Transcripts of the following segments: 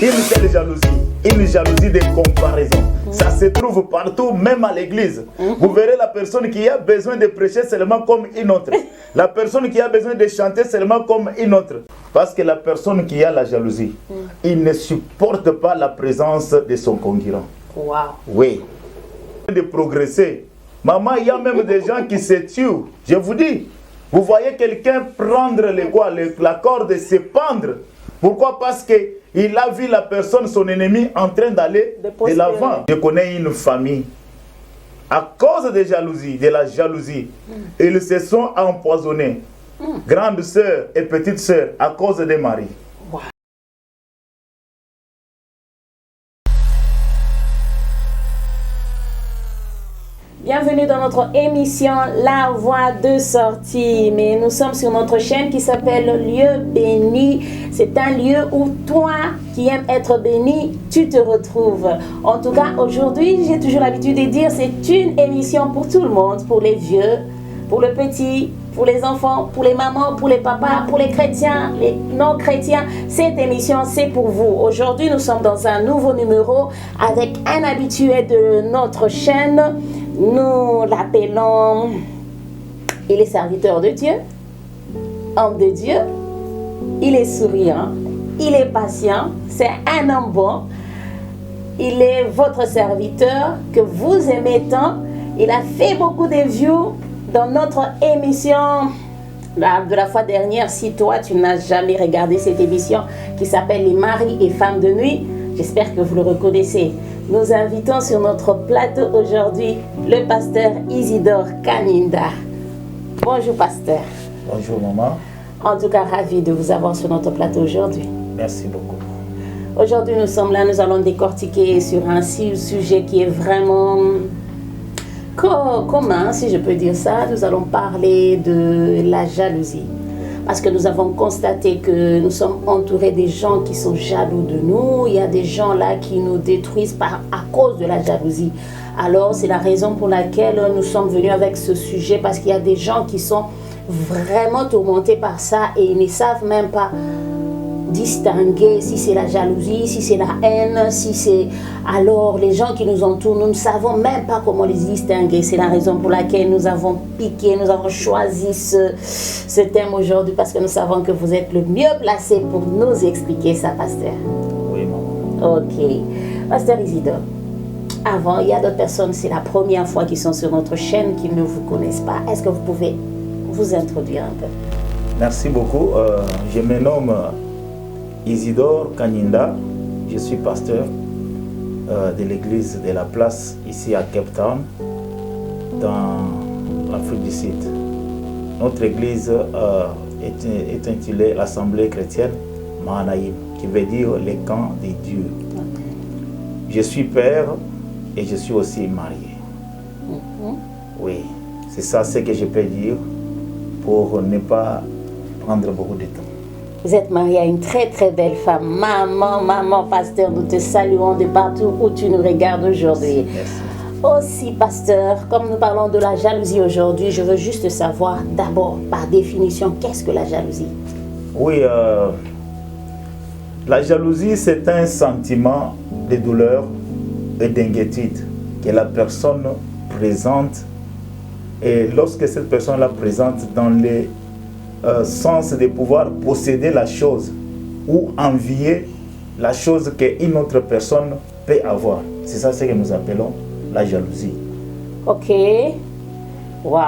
une telle jalousie, une jalousie de comparaison. Ça se trouve partout, même à l'église. Vous verrez la personne qui a besoin de prêcher seulement comme une autre. La personne qui a besoin de chanter seulement comme une autre. Parce que la personne qui a la jalousie, il ne supporte pas la présence de son concurrent. Wow. Oui. De progresser. Maman, il y a même des gens qui se tuent. Je vous dis, vous voyez quelqu'un prendre la corde et se pendre. Pourquoi? Parce qu'il a vu la personne, son ennemi, en train d'aller de l'avant. Je connais une famille. À cause de la jalousie, ils se sont empoisonnés. Grande sœur et petite sœur, à cause des maris. Wow. Bienvenue dans notre émission La Voie de Sortie. Mais nous sommes sur notre chaîne qui s'appelle Lieu Béni. C'est un lieu où toi qui aimes être béni, tu te retrouves. En tout cas, aujourd'hui, j'ai toujours l'habitude de dire c'est une émission pour tout le monde, pour les vieux, pour le petit, pour les enfants, pour les mamans, pour les papas, pour les chrétiens, les non-chrétiens. Cette émission, c'est pour vous. Aujourd'hui, nous sommes dans un nouveau numéro avec un habitué de notre chaîne. Nous l'appelons, il est serviteur de Dieu, homme de Dieu, il est souriant, il est patient, c'est un homme bon, il est votre serviteur que vous aimez tant, il a fait beaucoup de views dans notre émission de la fois dernière. Si toi tu n'as jamais regardé cette émission qui s'appelle Les maris et femmes de nuit, j'espère que vous le reconnaissez. Nous invitons sur notre plateau aujourd'hui le pasteur Isidore Kaninda. Bonjour pasteur. Bonjour maman. En tout cas, ravi de vous avoir sur notre plateau aujourd'hui. Merci beaucoup. Aujourd'hui, nous sommes là, nous allons décortiquer sur un sujet qui est vraiment commun, si je peux dire ça. Nous allons parler de la jalousie. Parce que nous avons constaté que nous sommes entourés des gens qui sont jaloux de nous. Il y a des gens là qui nous détruisent à cause de la jalousie. Alors, c'est la raison pour laquelle nous sommes venus avec ce sujet. Parce qu'il y a des gens qui sont vraiment tourmentés par ça et ils ne savent même pas distinguer si c'est la jalousie, si c'est la haine, si c'est... Alors, les gens qui nous entourent, nous ne savons même pas comment les distinguer. C'est la raison pour laquelle nous avons choisi ce thème aujourd'hui, parce que nous savons que vous êtes le mieux placé pour nous expliquer ça, pasteur. Oui, maman. Ok. Pasteur Isidore, avant, il y a d'autres personnes, c'est la première fois qu'ils sont sur notre chaîne, qui ne vous connaissent pas. Est-ce que vous pouvez vous introduire un peu? Merci beaucoup. Je me nomme Isidore Kaninda, je suis pasteur de l'église de la place ici à Cape Town, dans l'Afrique du Sud. Notre église est intitulée l'Assemblée chrétienne Mahanaïm, qui veut dire les camps des dieux. Je suis père et je suis aussi marié. Oui, c'est ça ce que je peux dire pour ne pas prendre beaucoup de temps. Vous êtes marié à une très très belle femme. Maman, pasteur, nous te saluons de partout où tu nous regardes aujourd'hui. Merci. Aussi, pasteur, comme nous parlons de la jalousie aujourd'hui, je veux juste savoir d'abord, par définition, qu'est-ce que la jalousie? Oui, la jalousie, c'est un sentiment de douleur et d'inquiétude que la personne présente. Et lorsque cette personne la présente dans les sens de pouvoir posséder la chose ou envier la chose qu'une autre personne peut avoir. C'est ça ce que nous appelons la jalousie. Ok. Waouh.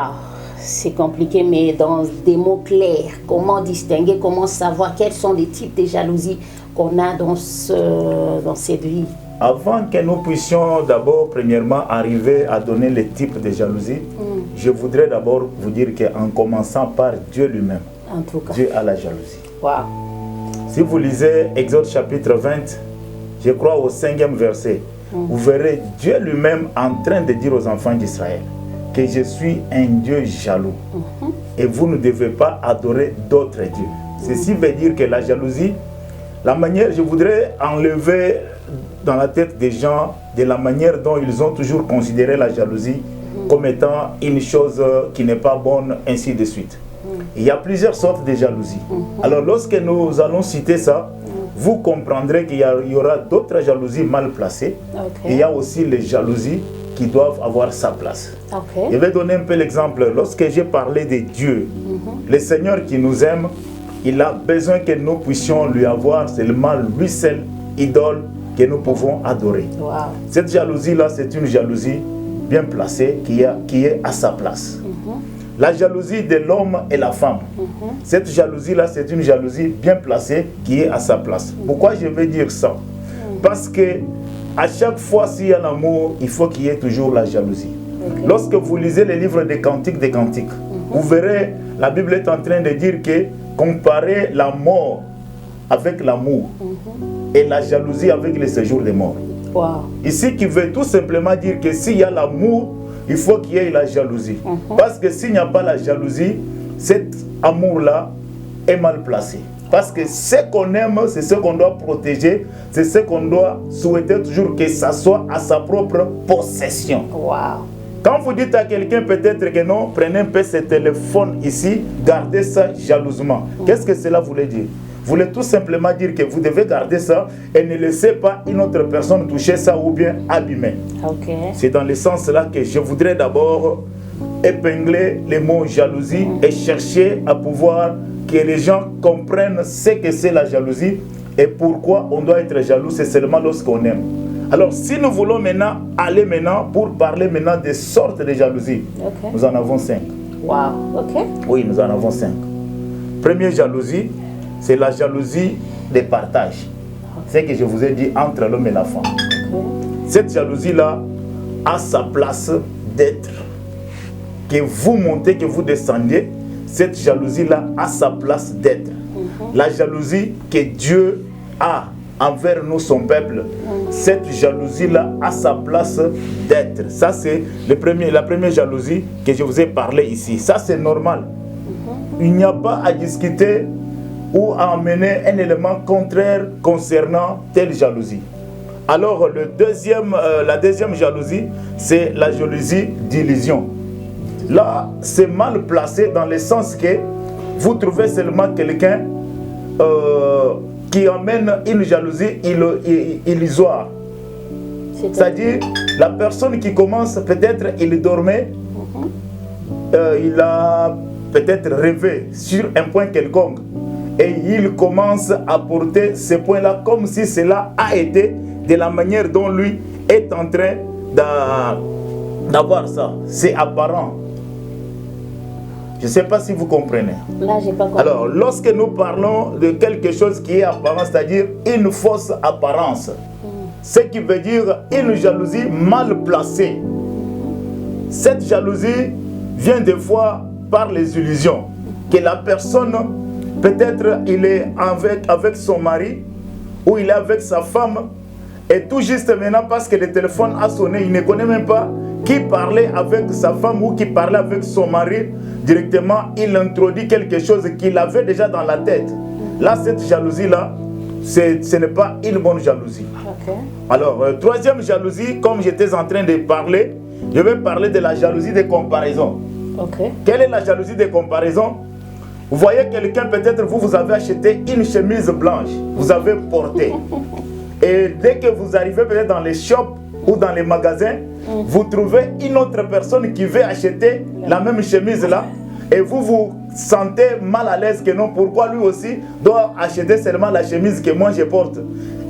C'est compliqué, mais dans des mots clairs, comment distinguer, comment savoir quels sont les types de jalousie qu'on a dans cette vie? Avant que nous puissions d'abord, premièrement, arriver à donner les types de jalousie, je voudrais d'abord vous dire qu'en commençant par Dieu lui-même, en tout cas, Dieu a la jalousie. Wow. Si vous lisez Exode chapitre 20, je crois au 5e verset, vous verrez Dieu lui-même en train de dire aux enfants d'Israël que je suis un Dieu jaloux et vous ne devez pas adorer d'autres dieux. Ceci veut dire que la jalousie, la manière, je voudrais enlever dans la tête des gens de la manière dont ils ont toujours considéré la jalousie comme étant une chose qui n'est pas bonne, ainsi de suite. Il y a plusieurs sortes de jalousie. Alors lorsque nous allons citer ça, vous comprendrez qu'il y aura d'autres jalousies mal placées. Ok. Et il y a aussi les jalousies qui doivent avoir sa place. Ok. Je vais donner un peu l'exemple. Lorsque j'ai parlé de Dieu, le Seigneur qui nous aime, il a besoin que nous puissions lui avoir seulement lui seul idole que nous pouvons adorer. Wow. Cette jalousie-là, c'est une jalousie bien placée qui est à sa place. La jalousie de l'homme et la femme. Cette jalousie-là, c'est une jalousie bien placée qui est à sa place. Pourquoi je veux dire ça? Parce que à chaque fois s'il y a l'amour, il faut qu'il y ait toujours la jalousie. Okay. Lorsque vous lisez les livres des Cantiques, vous verrez, la Bible est en train de dire que comparer la mort avec l'amour et la jalousie avec le séjour des morts. Wow. Ici, qui veut tout simplement dire que s'il y a l'amour, il faut qu'il y ait la jalousie. Parce que s'il n'y a pas la jalousie, cet amour-là est mal placé. Parce que ce qu'on aime, c'est ce qu'on doit protéger, c'est ce qu'on doit souhaiter toujours que ça soit à sa propre possession. Wow. Quand vous dites à quelqu'un peut-être que non, prenez un peu ce téléphone ici, gardez ça jalousement. Qu'est-ce que cela voulait dire? Voulait tout simplement dire que vous devez garder ça et ne laissez pas une autre personne toucher ça ou bien abîmer. Ok. C'est dans le sens là que je voudrais d'abord épingler les mots jalousie et chercher à pouvoir que les gens comprennent ce que c'est la jalousie et pourquoi on doit être jaloux, c'est seulement lorsqu'on aime. Alors si nous voulons maintenant aller maintenant pour parler maintenant des sortes de jalousie, Ok. nous en avons 5. Wow. Ok. Oui, nous en avons 5. Première jalousie, c'est la jalousie des partages. C'est ce que je vous ai dit entre l'homme et la femme. Ok. Cette jalousie-là a sa place d'être. Que vous montez, que vous descendez, cette jalousie-là a sa place d'être. La jalousie que Dieu a envers nous, son peuple, cette jalousie-là a sa place d'être. Ça, c'est la première jalousie que je vous ai parlé ici. Ça, c'est normal. Il n'y a pas à discuter ou à amener un élément contraire concernant telle jalousie. Alors, la deuxième jalousie, c'est la jalousie d'illusion. Là, c'est mal placé dans le sens que vous trouvez seulement quelqu'un qui amène une jalousie illusoire. C'est-à-dire, la personne qui commence, peut-être, il dormait, il a peut-être rêvé sur un point quelconque, et il commence à porter ce point-là comme si cela a été de la manière dont lui est en train d'avoir ça. C'est apparent. Je ne sais pas si vous comprenez. Là, j'ai pas compris. Alors, lorsque nous parlons de quelque chose qui est apparent, c'est-à-dire une fausse apparence, ce qui veut dire une jalousie mal placée. Cette jalousie vient des fois par les illusions. Que la personne, peut-être il est avec son mari, ou il est avec sa femme, et tout juste maintenant, parce que le téléphone a sonné, il ne connaît même pas qui parlait avec sa femme ou qui parlait avec son mari. Directement, il introduit quelque chose qu'il avait déjà dans la tête. Là, cette jalousie-là, ce n'est pas une bonne jalousie. Ok. Alors, troisième jalousie, comme j'étais en train de parler, je vais parler de la jalousie de comparaison. Ok. Quelle est la jalousie de comparaison? Vous voyez quelqu'un, peut-être vous avez acheté une chemise blanche, vous avez porté. Et dès que vous arrivez peut-être dans les shops ou dans les magasins, vous trouvez une autre personne qui veut acheter la même chemise là, et vous vous sentez mal à l'aise que non, pourquoi lui aussi doit acheter seulement la chemise que moi je porte.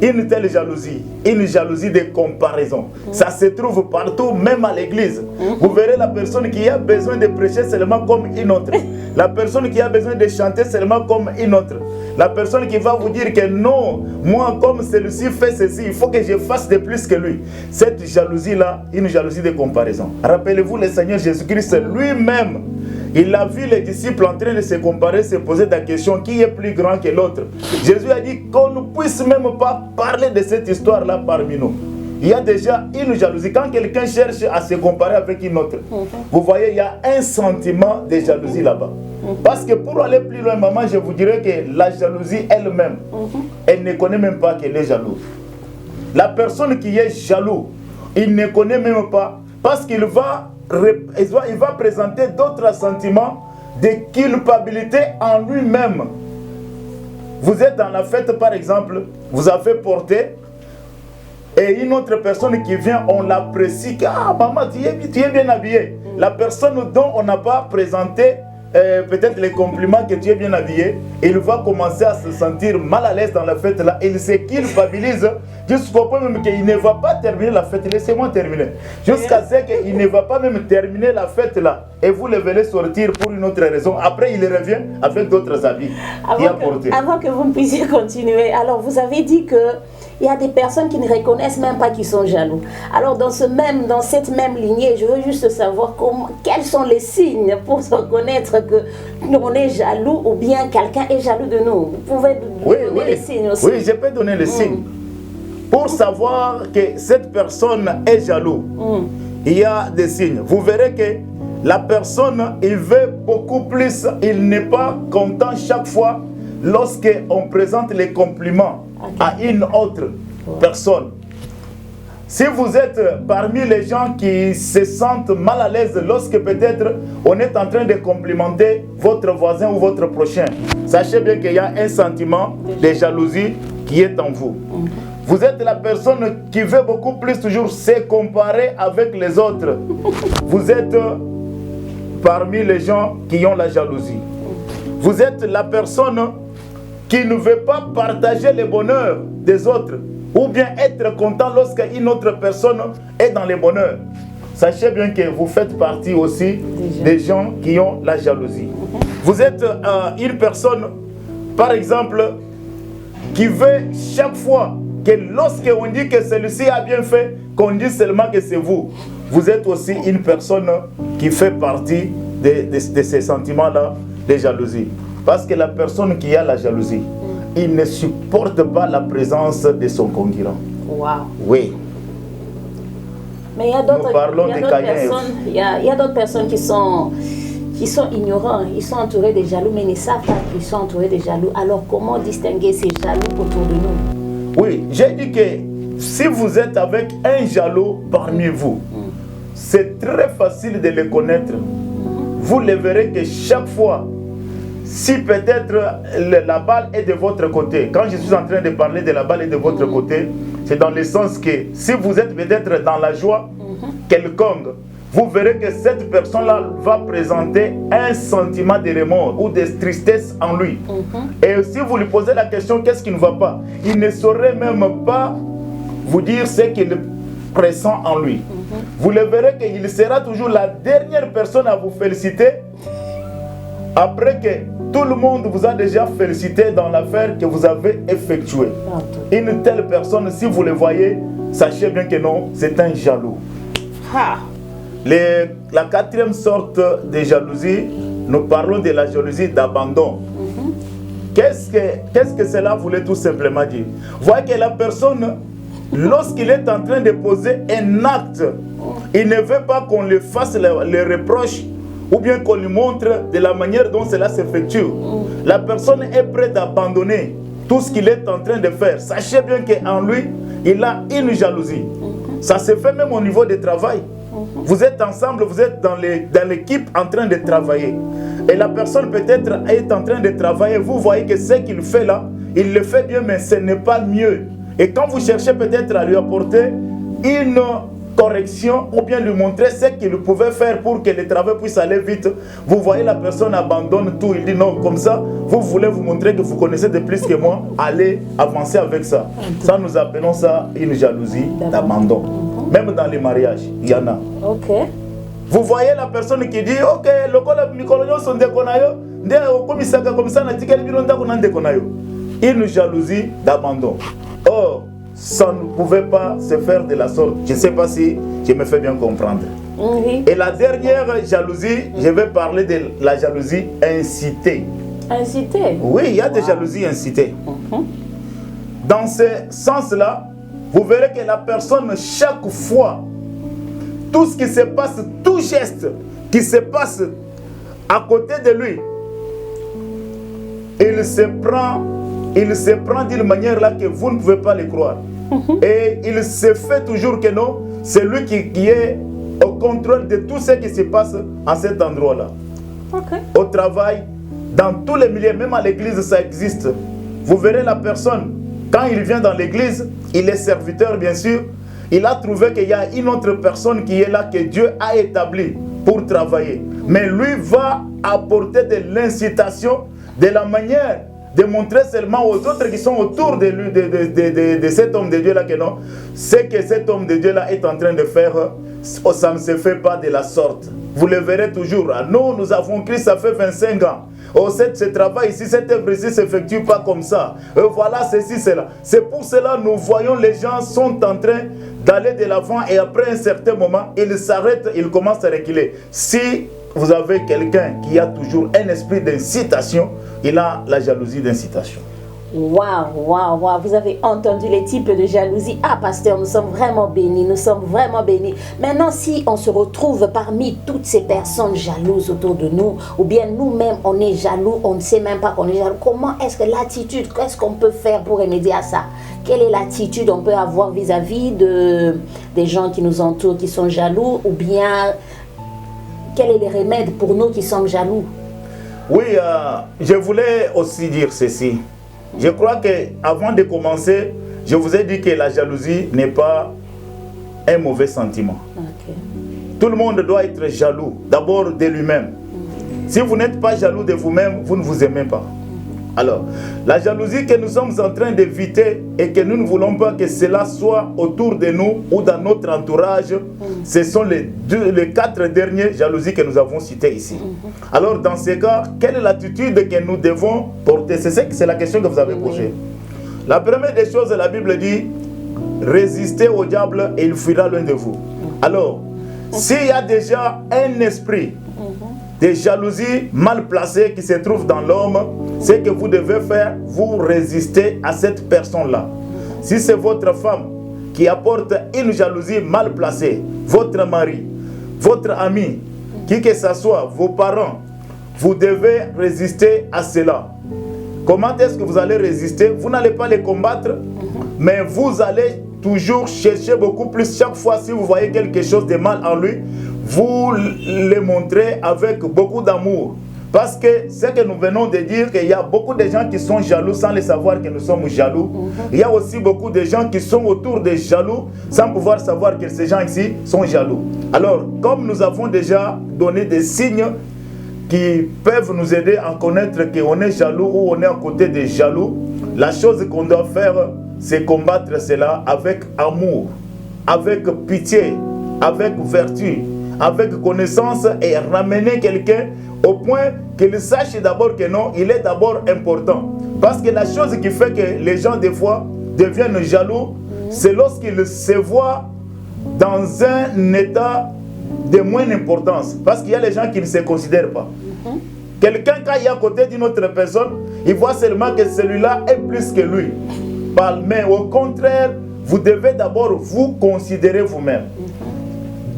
Une telle jalousie, une jalousie de comparaison, ça se trouve partout, même à l'église. Vous verrez la personne qui a besoin de prêcher seulement comme une autre, la personne qui a besoin de chanter seulement comme une autre, la personne qui va vous dire que non, moi comme celui-ci fait ceci, il faut que je fasse de plus que lui. Cette jalousie-là, une jalousie de comparaison. Rappelez-vous, le Seigneur Jésus-Christ lui-même, il a vu les disciples en train de se comparer, se poser la question, qui est plus grand que l'autre? Jésus a dit qu'on ne puisse même pas parler de cette histoire-là parmi nous. Il y a déjà une jalousie. Quand quelqu'un cherche à se comparer avec une autre, vous voyez, il y a un sentiment de jalousie là-bas. Parce que pour aller plus loin, maman, je vous dirais que la jalousie elle-même, elle ne connaît même pas qu'elle est jalouse. La personne qui est jaloux, il ne connaît même pas, parce qu'il va présenter d'autres sentiments de culpabilité en lui-même. Vous êtes dans la fête, par exemple, vous avez porté, et une autre personne qui vient, on l'apprécie, ah maman, tu es bien habillée. La personne dont on n'a pas présenté peut-être les compliments que tu es bien habillé, il va commencer à se sentir mal à l'aise dans la fête là. Il se culpabilise jusqu'au point même qu'il ne va pas terminer la fête. Laissez-moi terminer. Jusqu'à ce qu'il ne va pas même terminer la fête là. Et vous le verrez sortir pour une autre raison. Après, il revient avec d'autres habits. Avant que vous ne puissiez continuer, alors vous avez dit que il y a des personnes qui ne reconnaissent même pas qu'ils sont jaloux. Alors dans cette même lignée, je veux juste savoir quels sont les signes pour se reconnaître que on est jaloux ou bien quelqu'un est jaloux de nous. Vous pouvez donner les signes aussi. Oui, je peux donner les signes. Pour savoir que cette personne est jaloux, il y a des signes. Vous verrez que la personne, il veut beaucoup plus, il n'est pas content chaque fois lorsqu'on présente les compliments à une autre personne. Si vous êtes parmi les gens qui se sentent mal à l'aise lorsque peut-être on est en train de complimenter votre voisin ou votre prochain, sachez bien qu'il y a un sentiment de jalousie qui est en vous. Vous êtes la personne qui veut beaucoup plus toujours se comparer avec les autres. Vous êtes parmi les gens qui ont la jalousie. Vous êtes la personne qui ne veut pas partager le bonheur des autres ou bien être content lorsqu'une autre personne est dans le bonheur. Sachez bien que vous faites partie aussi des gens qui ont la jalousie. Vous êtes une personne, par exemple, qui veut chaque fois que lorsqu'on dit que celui-ci a bien fait, qu'on dit seulement que c'est vous. Vous êtes aussi une personne qui fait partie de ces sentiments-là de jalousie. Parce que la personne qui a la jalousie, il ne supporte pas la présence de son concurrent. Wow. Oui. Mais il y a d'autres personnes qui sont ignorants. Ils sont entourés de jaloux, mais ils ne savent pas qu'ils sont entourés de jaloux. Alors comment distinguer ces jaloux autour de nous? Oui, j'ai dit que si vous êtes avec un jaloux parmi vous, c'est très facile de le connaître. Vous le verrez que chaque fois, si peut-être la balle est de votre côté, quand je suis en train de parler de la balle est de votre côté, c'est dans le sens que si vous êtes peut-être dans la joie quelconque, vous verrez que cette personne-là va présenter un sentiment de remords ou de tristesse en lui. Et si vous lui posez la question, qu'est-ce qui ne va pas? Il ne saurait même pas vous dire ce qu'il pressent en lui. Vous le verrez qu'il sera toujours la dernière personne à vous féliciter après que tout le monde vous a déjà félicité dans l'affaire que vous avez effectuée. Une telle personne, si vous le voyez, sachez bien que non, c'est un jaloux. La quatrième sorte de jalousie, nous parlons de la jalousie d'abandon. Qu'est-ce que cela voulait tout simplement dire? Voyez que la personne, lorsqu'il est en train de poser un acte, il ne veut pas qu'on lui fasse les reproches ou bien qu'on lui montre de la manière dont cela s'effectue. La personne est prête d'abandonner tout ce qu'il est en train de faire. Sachez bien qu'en lui, il a une jalousie. Ça se fait même au niveau du travail. Vous êtes ensemble, vous êtes dans l'équipe en train de travailler. Et la personne peut-être est en train de travailler. Vous voyez que ce qu'il fait là, il le fait bien, mais ce n'est pas mieux. Et quand vous cherchez peut-être à lui apporter une correction ou bien lui montrer ce qu'il pouvait faire pour que le travail puisse aller vite, vous voyez la personne abandonne tout. Il dit non, comme ça, vous voulez vous montrer que vous connaissez de plus que moi, allez avancer avec ça. Ça, nous appelons ça une jalousie d'abandon. Même dans les mariages, il y en a. Vous voyez la personne qui dit ok, le colonel sont déconayo, une jalousie d'abandon. Or, ça ne pouvait pas se faire de la sorte. Je ne sais pas si je me fais bien comprendre. Et la dernière jalousie, je vais parler de la jalousie incitée. Incitée? Oui, il y a des jalousies incitées. Dans ce sens-là, vous verrez que la personne, chaque fois, tout ce qui se passe, tout geste qui se passe à côté de lui, il se prend d'une manière là que vous ne pouvez pas le croire. Et il se fait toujours que non, c'est lui qui est au contrôle de tout ce qui se passe à cet endroit-là. Au travail, dans tous les milieux, même à l'église, ça existe. Vous verrez la personne, quand il vient dans l'église, il est serviteur bien sûr, il a trouvé qu'il y a une autre personne qui est là, que Dieu a établie pour travailler. Mais lui va apporter de l'incitation, de la manière de montrer seulement aux autres qui sont autour de lui, de cet homme de Dieu là que non, ce que cet homme de Dieu là est en train de faire, ça ne se fait pas de la sorte. Vous le verrez toujours. Nous avons Christ, ça fait 25 ans. Oh, ce travail ici, cette œuvre ici ne s'effectue pas comme ça. Voilà ceci, cela. C'est pour cela que nous voyons les gens sont en train d'aller de l'avant et après un certain moment, ils s'arrêtent, ils commencent à reculer. Si vous avez quelqu'un qui a toujours un esprit d'incitation, il a la jalousie d'incitation. Waouh, waouh, waouh, vous avez entendu les types de jalousie. Ah, pasteur, nous sommes vraiment bénis, nous sommes vraiment bénis. Maintenant, si on se retrouve parmi toutes ces personnes jalouses autour de nous, ou bien nous-mêmes, on est jaloux, on ne sait même pas qu'on est jaloux, comment est-ce que l'attitude, qu'est-ce qu'on peut faire pour remédier à ça? Quelle est l'attitude qu'on peut avoir vis-à-vis des gens qui nous entourent, qui sont jaloux, ou bien quel est le remède pour nous qui sommes jaloux? Oui, je voulais aussi dire ceci. Je crois qu'avant de commencer, je vous ai dit que la jalousie n'est pas un mauvais sentiment. Okay. Tout le monde doit être jaloux, d'abord de lui-même. Si vous n'êtes pas jaloux de vous-même, vous ne vous aimez pas. Alors, la jalousie que nous sommes en train d'éviter et que nous ne voulons pas que cela soit autour de nous ou dans notre entourage, ce sont les 4 dernières jalousies que nous avons citées ici. Alors, dans ces cas, quelle est l'attitude que nous devons porter? C'est la question que vous avez posée. La première des choses, la Bible dit, résistez au diable et il fuira loin de vous. Alors, s'il y a déjà un esprit de jalousie mal placée qui se trouve dans l'homme, ce que vous devez faire, vous résistez à cette personne-là. Si c'est votre femme qui apporte une jalousie mal placée, votre mari, votre ami, qui que ce soit, vos parents, vous devez résister à cela. Comment est-ce que vous allez résister? Vous n'allez pas les combattre, mais vous allez toujours chercher beaucoup plus. Chaque fois, si vous voyez quelque chose de mal en lui, vous le montrez avec beaucoup d'amour. Parce que ce que nous venons de dire, qu'il y a beaucoup de gens qui sont jaloux sans le savoir que nous sommes jaloux. Il y a aussi beaucoup de gens qui sont autour des jaloux sans pouvoir savoir que ces gens ici sont jaloux. Alors, comme nous avons déjà donné des signes qui peuvent nous aider à connaître qu'on est jaloux ou on est à côté des jaloux, la chose qu'on doit faire, c'est combattre cela avec amour, avec pitié, avec vertu, avec connaissance et ramener quelqu'un au point qu'il sache d'abord que non, il est d'abord important. Parce que la chose qui fait que les gens des fois deviennent jaloux, c'est lorsqu'ils se voient dans un état de moindre importance. Parce qu'il y a les gens qui ne se considèrent pas. Quelqu'un, quand il est à côté d'une autre personne, il voit seulement que celui-là est plus que lui. Mais au contraire, vous devez d'abord vous considérer vous-même.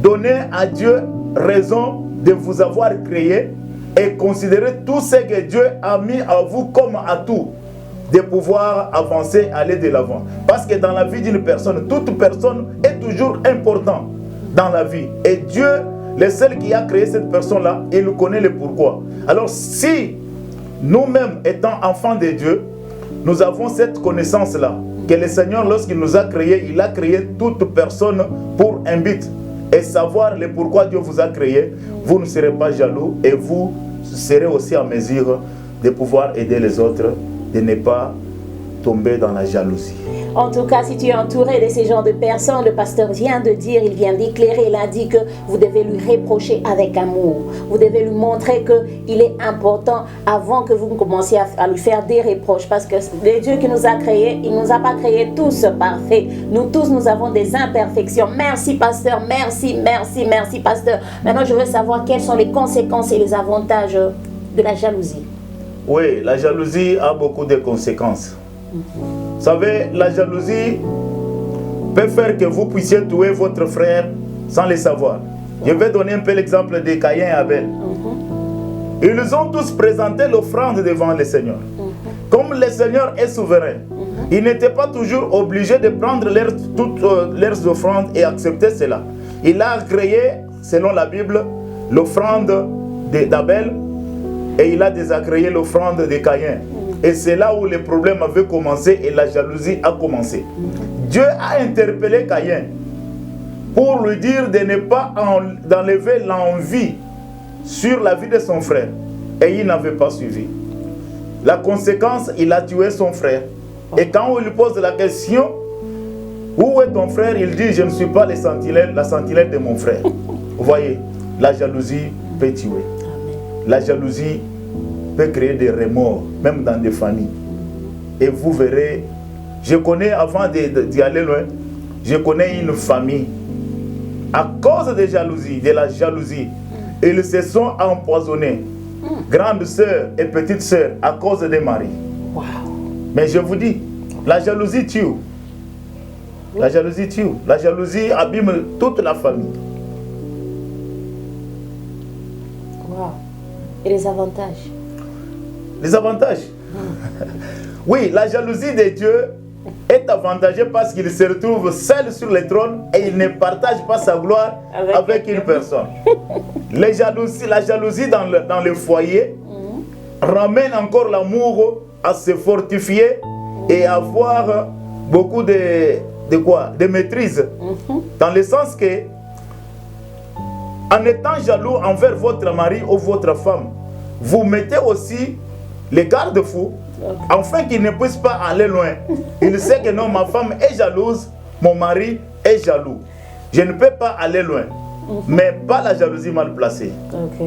Donnez à Dieu raison de vous avoir créé et considérer tout ce que Dieu a mis à vous comme atout de pouvoir avancer, aller de l'avant. Parce que dans la vie d'une personne, toute personne est toujours importante dans la vie. Et Dieu, le seul qui a créé cette personne-là, il connaît le pourquoi. Alors si nous-mêmes étant enfants de Dieu, nous avons cette connaissance-là, que le Seigneur, lorsqu'il nous a créés, il a créé toute personne pour un but. Et savoir le pourquoi Dieu vous a créé, vous ne serez pas jaloux et vous serez aussi en mesure de pouvoir aider les autres, de ne pas tomber dans la jalousie. En tout cas, si tu es entouré de ces genres de personnes, le pasteur vient de dire, il vient d'éclairer, il a dit que vous devez lui reprocher avec amour. Vous devez lui montrer qu'il est important avant que vous commenciez à lui faire des reproches. Parce que le Dieu qui nous a créés, il ne nous a pas créés tous parfaits. Nous tous, nous avons des imperfections. Merci, pasteur. Merci, merci, merci, pasteur. Maintenant, je veux savoir quelles sont les conséquences et les avantages de la jalousie. Oui, la jalousie a beaucoup de conséquences. Vous savez, la jalousie peut faire que vous puissiez tuer votre frère sans le savoir. Je vais donner un peu l'exemple de Caïn et Abel. Ils ont tous présenté l'offrande devant le Seigneur. Comme le Seigneur est souverain, il n'était pas toujours obligé de prendre toutes leurs offrandes et accepter cela. Il a créé, selon la Bible, l'offrande d'Abel et il a désagréé l'offrande de Caïn. Et c'est là où les problèmes avaient commencé et la jalousie a commencé. Dieu a interpellé Caïn pour lui dire de ne pas d'enlever l'envie sur la vie de son frère. Et il n'avait pas suivi. La conséquence, il a tué son frère. Et quand on lui pose la question, où est ton frère? Il dit, je ne suis pas la sentinelle de mon frère. Vous voyez, la jalousie peut tuer. La jalousie peut créer des remords, même dans des familles. Et vous verrez, je connais, avant d'y aller loin, je connais une famille. À cause de la jalousie, ils se sont empoisonnés. Grande sœur et petite sœur, à cause des maris. Wow. Mais je vous dis, la jalousie tue. La jalousie tue. La jalousie abîme toute la famille. Wow. Et les avantages? Les avantages? Oui, la jalousie de Dieu est avantageux parce qu'il se retrouve seul sur le trône et il ne partage pas sa gloire avec une personne. La jalousie dans le foyer ramène encore l'amour à se fortifier et avoir beaucoup de maîtrise. Dans le sens que, en étant jaloux envers votre mari ou votre femme, vous mettez aussi les garde-fous afin qu'il ne puisse pas aller loin. Il sait que non, ma femme est jalouse, mon mari est jaloux. Je ne peux pas aller loin. Mais pas la jalousie mal placée. Ok.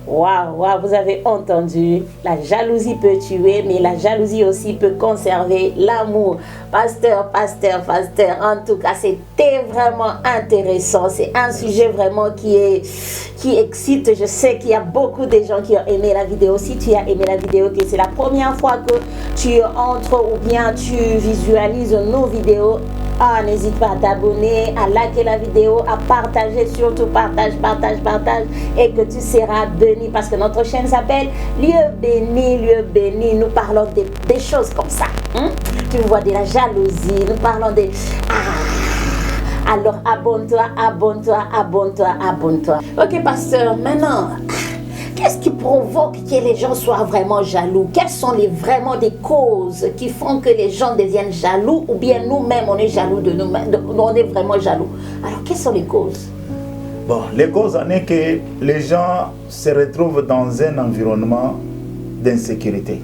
Waouh, wow, vous avez entendu. La jalousie peut tuer, mais la jalousie aussi peut conserver l'amour. Pasteur. En tout cas, c'était vraiment intéressant. C'est un sujet vraiment qui excite. Je sais qu'il y a beaucoup de gens qui ont aimé la vidéo. Si tu as aimé la vidéo, que c'est la première fois que tu entres ou bien tu visualises nos vidéos, n'hésite pas à t'abonner, à liker la vidéo, à partager, surtout partage, et que tu seras béni parce que notre chaîne s'appelle Lieu béni. Nous parlons des choses comme ça. Tu vois, de la jalousie, nous parlons de... Alors abonne-toi. Ok, pasteur, maintenant... Qu'est-ce qui provoque que les gens soient vraiment jaloux? Quelles sont vraiment des causes qui font que les gens deviennent jaloux ou bien nous-mêmes on est jaloux de nous-mêmes, on est vraiment jaloux? Alors quelles sont les causes? Bon, les causes en est que les gens se retrouvent dans un environnement d'insécurité.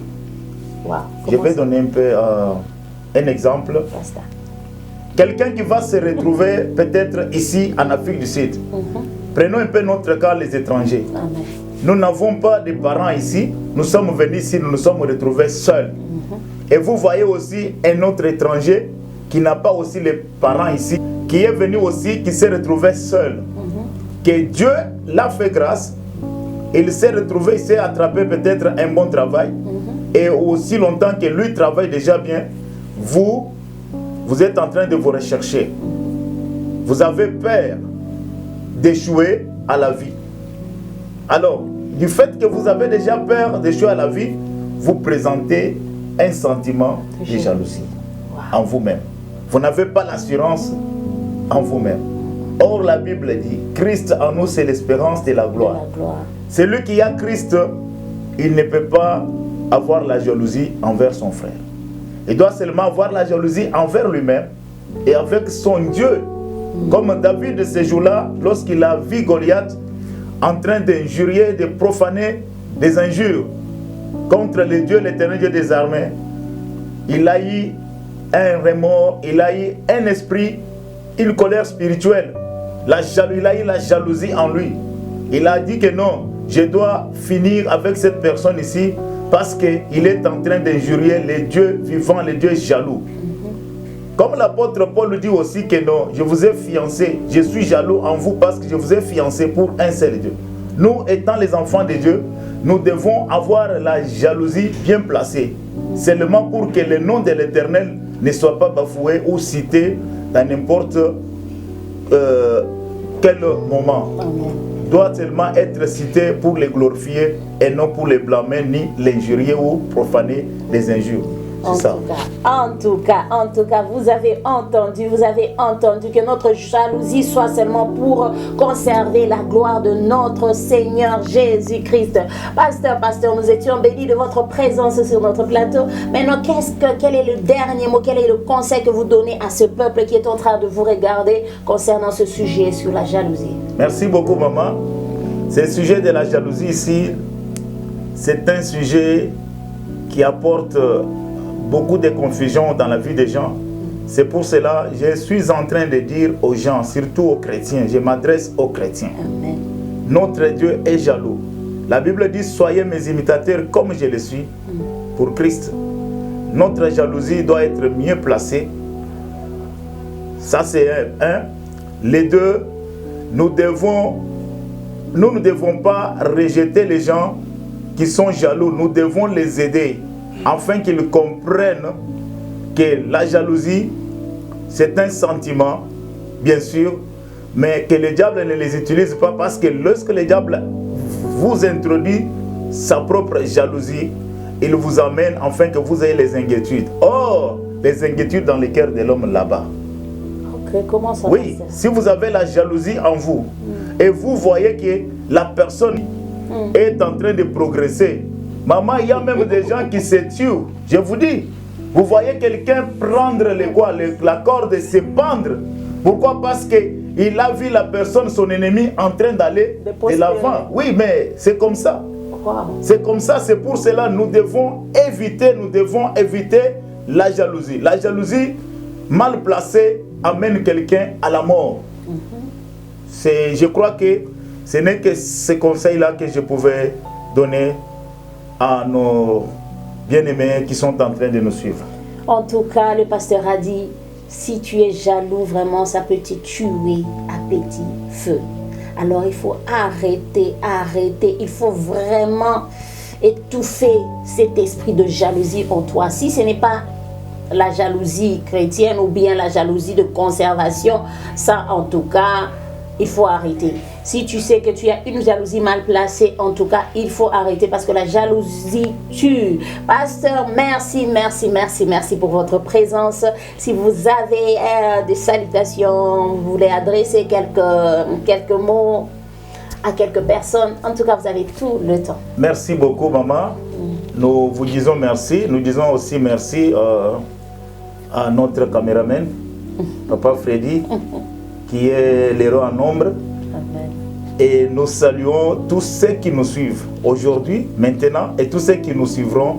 Wow. Je vais donner un peu un exemple. Quelqu'un qui va se retrouver peut-être ici en Afrique du Sud. Prenons un peu notre cas, les étrangers. Amen. Nous n'avons pas de parents ici, nous sommes venus ici, nous nous sommes retrouvés seuls. Et vous voyez aussi un autre étranger qui n'a pas aussi les parents ici, qui est venu aussi, qui s'est retrouvé seul. Que Dieu l'a fait grâce, il s'est retrouvé, il s'est attrapé peut-être un bon travail, et aussi longtemps que lui travaille déjà bien, vous êtes en train de vous rechercher. Vous avez peur d'échouer à la vie. Alors, du fait que vous avez déjà peur d'échouer à la vie, vous présentez un sentiment de jalousie en vous-même. Vous n'avez pas l'assurance en vous-même. Or, la Bible dit, Christ en nous, c'est l'espérance de la gloire. Celui qui a Christ, il ne peut pas avoir la jalousie envers son frère. Il doit seulement avoir la jalousie envers lui-même et avec son Dieu. Comme David de ces jours-là, lorsqu'il a vu Goliath en train d'injurier, de profaner des injures contre le Dieu, l'éternel Dieu des armées, il a eu un remords, il a eu un esprit, une colère spirituelle. Il a eu la jalousie en lui. Il a dit que non, je dois finir avec cette personne ici parce qu'il est en train d'injurier les dieux vivants, les dieux jaloux. Comme l'apôtre Paul dit aussi que non, je vous ai fiancé, je suis jaloux en vous parce que je vous ai fiancé pour un seul Dieu. Nous, étant les enfants de Dieu, nous devons avoir la jalousie bien placée. Seulement pour que le nom de l'Éternel ne soit pas bafoué ou cité dans n'importe quel moment. Doit seulement être cité pour les glorifier et non pour les blâmer ni l'injurier ou profaner les injures. C'est ça. En tout cas, vous avez entendu que notre jalousie soit seulement pour conserver la gloire de notre Seigneur Jésus-Christ. Pasteur, nous étions bénis de votre présence sur notre plateau. Maintenant, quel est le dernier mot, quel est le conseil que vous donnez à ce peuple qui est en train de vous regarder concernant ce sujet sur la jalousie? Merci beaucoup, maman. Ce sujet de la jalousie ici, c'est un sujet qui apporte beaucoup de confusion dans la vie des gens. C'est pour cela que je suis en train de dire aux gens, surtout aux chrétiens, je m'adresse aux chrétiens. Amen. Notre Dieu est jaloux. La Bible dit, soyez mes imitateurs comme je le suis pour Christ. Notre jalousie doit être mieux placée. Ça c'est un. Les deux, nous ne devons pas rejeter les gens qui sont jaloux. Nous devons les aider afin qu'ils comprennent que la jalousie, c'est un sentiment, bien sûr, mais que le diable ne les utilise pas, parce que lorsque le diable vous introduit sa propre jalousie, il vous amène afin que vous ayez les inquiétudes. Or, les inquiétudes dans le cœur de l'homme là-bas. Ok, comment ça? Oui, si vous avez la jalousie en vous, et vous voyez que la personne est en train de progresser. Maman, il y a même des gens qui se tuent. Je vous dis, vous voyez quelqu'un prendre la corde et se pendre. Pourquoi? Parce qu'il a vu la personne, son ennemi, en train d'aller de l'avant. Oui, mais c'est comme ça. Wow. C'est comme ça, c'est pour cela que nous devons éviter la jalousie. La jalousie mal placée amène quelqu'un à la mort. Je crois que ce n'est que ces conseils-là que je pouvais donner à nos bien-aimés qui sont en train de nous suivre. En tout cas, le pasteur a dit, si tu es jaloux, vraiment, ça peut te tuer à petit feu. Alors, il faut arrêter. Il faut vraiment étouffer cet esprit de jalousie en toi. Si ce n'est pas la jalousie chrétienne ou bien la jalousie de conservation, ça, en tout cas, il faut arrêter. Si tu sais que tu as une jalousie mal placée, en tout cas, il faut arrêter parce que la jalousie tue. Pasteur, merci pour votre présence. Si vous avez des salutations, vous voulez adresser quelques mots à quelques personnes, en tout cas, vous avez tout le temps. Merci beaucoup, maman. Nous vous disons merci. Nous disons aussi merci à notre caméraman, Papa Freddy, qui est l'héros en nombre. Amen. Et nous saluons tous ceux qui nous suivent aujourd'hui, maintenant, et tous ceux qui nous suivront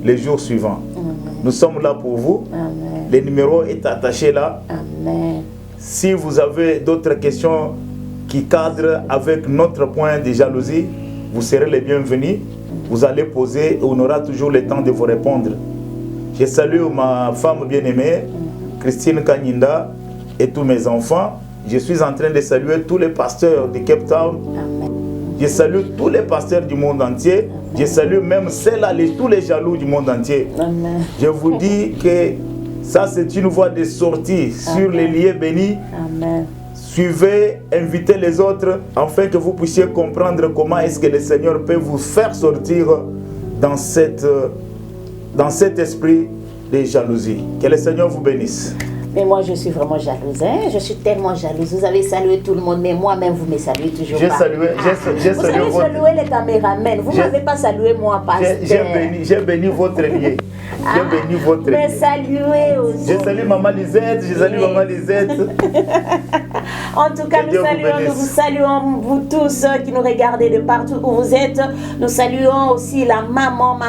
les jours suivants. Amen. Nous sommes là pour vous. Amen. Le numéro est attaché là. Amen. Si vous avez d'autres questions qui cadrent avec notre point de jalousie, vous serez les bienvenus. Vous allez poser et on aura toujours le temps de vous répondre. Je salue ma femme bien-aimée, Christine Kanyinda, et tous mes enfants. Je suis en train de saluer tous les pasteurs de Cape Town. Amen. Je salue tous les pasteurs du monde entier. Je salue même tous les jaloux du monde entier. Amen. Je vous dis que ça, c'est une voie de sortie sur les lieux bénis. Amen. Suivez, invitez les autres, afin que vous puissiez comprendre comment est-ce que le Seigneur peut vous faire sortir dans cet esprit de jalousie. Que le Seigneur vous bénisse. Mais moi, je suis vraiment jalouse. Hein? Je suis tellement jalouse. Vous avez salué tout le monde, mais moi-même, vous me saluez toujours pas. Vous avez salué les caméramens. Vous ne m'avez pas salué, moi, pasteur. J'ai béni votre lié. J'ai béni votre lié. Mais saluez aussi. Je salue Maman Lisette. En tout cas, nous vous saluons, vous tous qui nous regardez de partout où vous êtes. Nous saluons aussi la maman,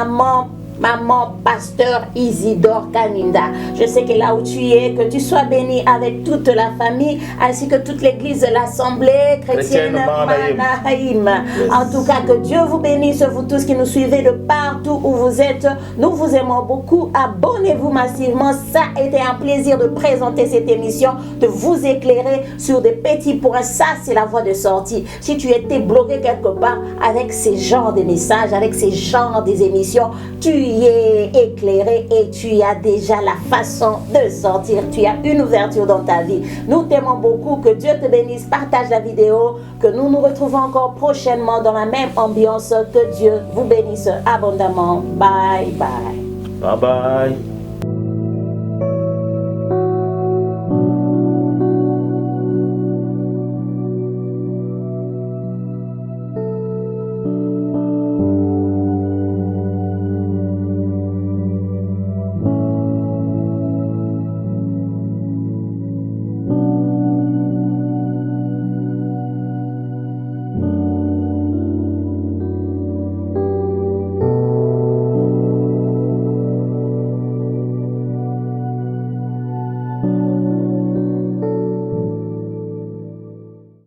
pasteur Isidore Kaninda. Je sais que là où tu es, que tu sois béni avec toute la famille, ainsi que toute l'église de l'Assemblée chrétienne Manaïm. En tout cas, que Dieu vous bénisse, vous tous qui nous suivez de partout où vous êtes. Nous vous aimons beaucoup. Abonnez-vous massivement. Ça a été un plaisir de présenter cette émission, de vous éclairer sur des petits points. Ça, c'est la voie de sortie. Si tu étais bloqué quelque part avec ces genres de messages, avec ces genres des émissions, tu es éclairé et tu as déjà la façon de sortir. Tu as une ouverture dans ta vie. Nous t'aimons beaucoup. Que Dieu te bénisse. Partage la vidéo. Que nous nous retrouvons encore prochainement dans la même ambiance. Que Dieu vous bénisse abondamment. Bye bye. Bye bye.